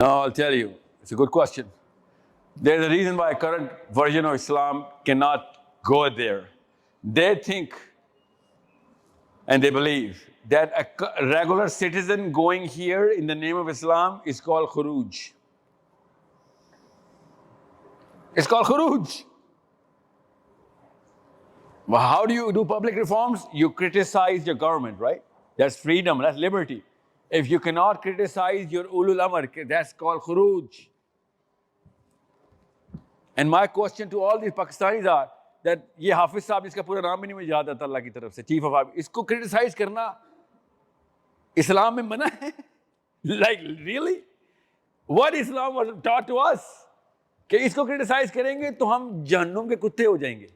Now, I'll tell you, it's a good question. There's a reason why current version of Islam cannot go there. They think and they believe that a regular citizen going here in the name of Islam is called khuruj. It's called khuruj. Well, how do you do public reforms? You criticize your government, right? That's freedom, that's liberty. If you cannot criticize your ulul amr, that's called khuruj. And my question to all these Pakistanis are that ये हाफिज साहब जिसका पूरा नाम भी नहीं मुझे याद आता अल्लाह की तरफ से चीफ ऑफ आर्मी इसको क्रिटिसाइज करना इस्लाम में मना है like really what Islam was taught to us कि इसको क्रिटिसाइज करेंगे तो हम जहन्नुम के कुत्ते हो जाएंगे.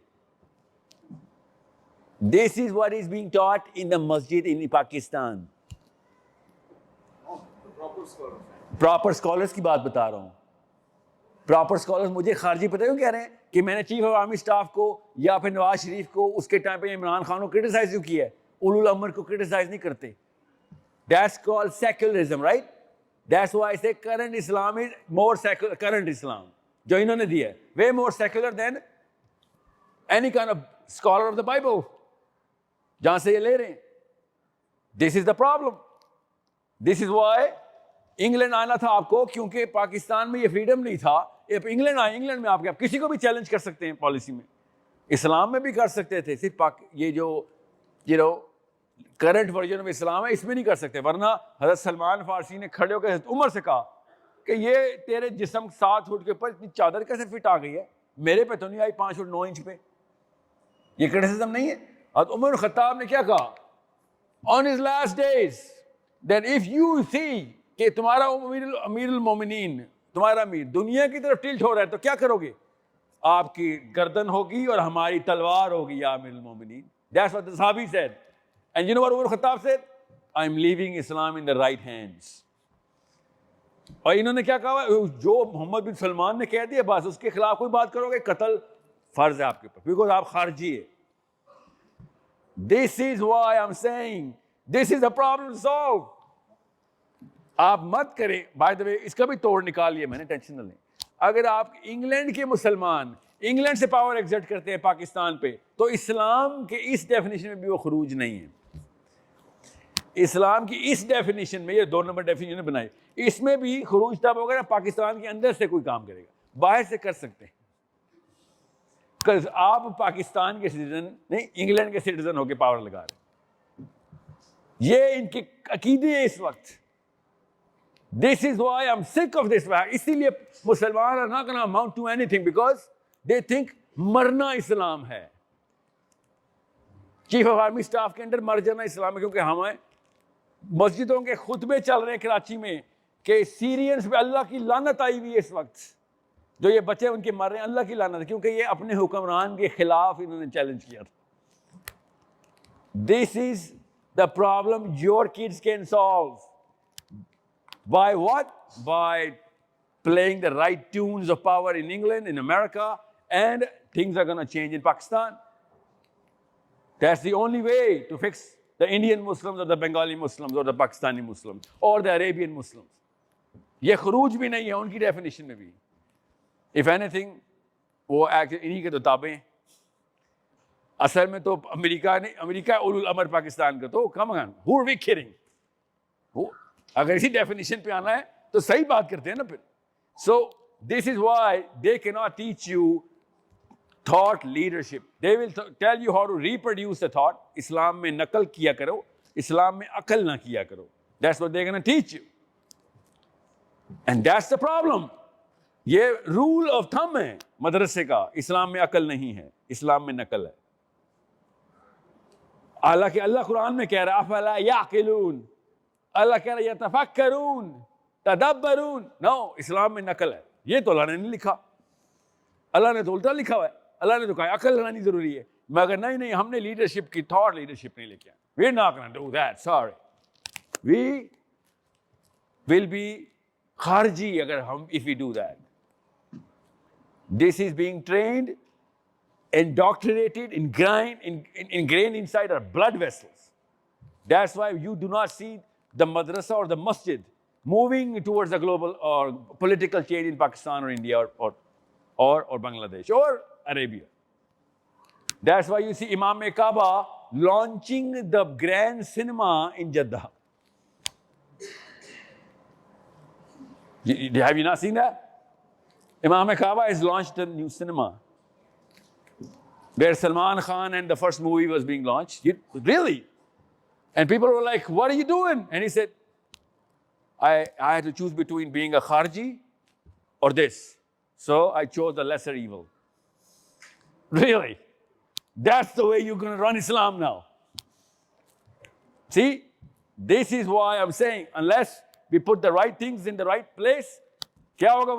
This is what is being taught in the masjid in Pakistan. Proper scholars की बात बता रहा हूँ. प्रॉपर स्कॉलर्स मुझे खारजी पता क्यों कह रहे हैं कि मैंने चीफ ऑफ आर्मी स्टाफ को या फिर नवाज शरीफ को उसके टाइम पे इमरान खान को क्रिटिसाइज क्यों किया है, उलुल अमर को क्रिटिसाइज नहीं करते. That's called secularism, right? That's why I say current Islam is more secular. Current Islam जो इन्होंने दिया है way more secular than any kind of scholar of the Bible. जहां से ये ले रहे हैं. This is the problem. This is why England आना था आपको, क्योंकि पाकिस्तान में ये फ्रीडम नहीं था. इंग्लैंड आए, इंग्लैंड में आप किसी को भी चैलेंज कर सकते हैं पॉलिसी में. इस्लाम में भी कर सकते थे, सिर्फ ये जो करंट वर्जन ऑफ इस्लाम है इसमें नहीं कर सकते. वरना हज़रत सलमान फारसी ने खड़े होकर हज़रत उमर से कहा कि ये तेरे जिस्म 7 फुट के ऊपर इतनी चादर कैसे फिट आ गई है, मेरे पे तो नहीं आई 5 फुट 9 इंच पे. ये क्रिटिसिज्म नहीं है. हज़रत उमर खत्ताब ने क्या कहा on his last days that if you see कि तुम्हारा अमीरुल मोमिनीन, तुम्हारा अमीर दुनिया की तरफ टिल्ट हो रहा है तो क्या करोगे, आपकी गर्दन होगी और हमारी तलवार होगी या अमीरुल मोमिनीन. दैट्स व्हाट द सहाबी said. And you know what Umar Khattab said, I am leaving Islam in the right hands. और इन्होंने क्या कहा, जो मोहम्मद बिन सलमान ने कह दिया बस उसके खिलाफ कोई बात करोगे कत्ल फर्ज है आपके ऊपर, बिकॉज आप खारजी है. This is why I am saying this is the problem solve. आप मत करें. बाय द वे इसका भी तोड़ निकाल लिया मैंने, टेंशन न लें. अगर आप इंग्लैंड के मुसलमान इंग्लैंड से पावर एग्जर्ट करते हैं पाकिस्तान पे, तो इस्लाम के इस डेफिनेशन में भी वो खरूज नहीं है. इस्लाम की इस डेफिनेशन में, ये 2 नंबर डेफिनेशन बनाई, इसमें भी खरूज तब होगा ना पाकिस्तान के अंदर से कोई काम करेगा. बाहर से कर सकते हैं, आप पाकिस्तान के सिटीजन नहीं इंग्लैंड के सिटीजन होकर पावर लगा रहे. ये इनके अकीदे हैं इस वक्त. This is why I'm sick of this. इसीलिए मुसलमान are not going to amount to anything because they think मरना इस्लाम है. चीफ ऑफ आर्मी स्टाफ के अंदर मर जाना इस्लाम है, क्योंकि हमें मस्जिदों के खुतबे चल रहे हैं कराची में कि सीरियंस पे अल्लाह की लानत आई हुई है इस वक्त. जो ये बच्चे उनके मर रहे हैं अल्लाह की लानत है, क्योंकि ये अपने हुक्मरान के खिलाफ इन्होंने चैलेंज किया था. This is the problem your kids can solve. By what? By playing the right tunes of power in England, in America, and things are going to change in Pakistan. That's the only way to fix the Indian Muslims or the Bengali Muslims or the Pakistani Muslims or the Arabian Muslims. ये खरूज भी नहीं है उनकी definition में भी. If anything, वो इन्हीं के तो ताबे. असल में तो अमेरिका उलुल अमर पाकिस्तान का. तो come on, who are we kidding? अगर इसी डेफिनेशन पे आना है तो सही बात करते हैं ना फिर. So this is why they can not teach you thought leadership. They will tell you how to reproduce the thought. इस्लाम में नकल किया करो, इस्लाम में अकल ना किया करो. That's what they can teach you, and that's the problem. ये रूल ऑफ थंब है मदरसे का. इस्लाम में अकल नहीं है, इस्लाम में नकल है. हालांकि अल्लाह कुरान में कह रहा है अफला याकिलून, अल्लाह कह रहा है यतफक्करून तदब्बरून. नो, इस्लाम में नकल है. ये तो अल्लाह ने नहीं लिखा, अल्लाह ने तो उल्टा लिखा हुआ है. अल्लाह ने तो कहा अकल लगानी जरूरी है, मगर नहीं हमने लीडरशिप की थॉट लीडरशिप नहीं लेके आए. We are not gonna do that, sorry. We will be खारजी अगर हम if we do that. This is being trained, indoctrinated, ingrained inside our blood vessels. That's why you do not see the madrasa or the masjid moving towards a global or political change in Pakistan or India or Bangladesh or Arabia. That's why you see Imam Kaaba launching the Grand Cinema in Jeddah. Have you not seen that? Imam Kaaba has launched a new cinema where Salman Khan and the first movie was being launched. Really? And people were like, what are you doing? And he said, I had to choose between being a Kharji or this. So I chose the lesser evil. Really? That's the way you're going to run Islam now. See, this is why I'm saying, unless we put the right things in the right place, kya hoga?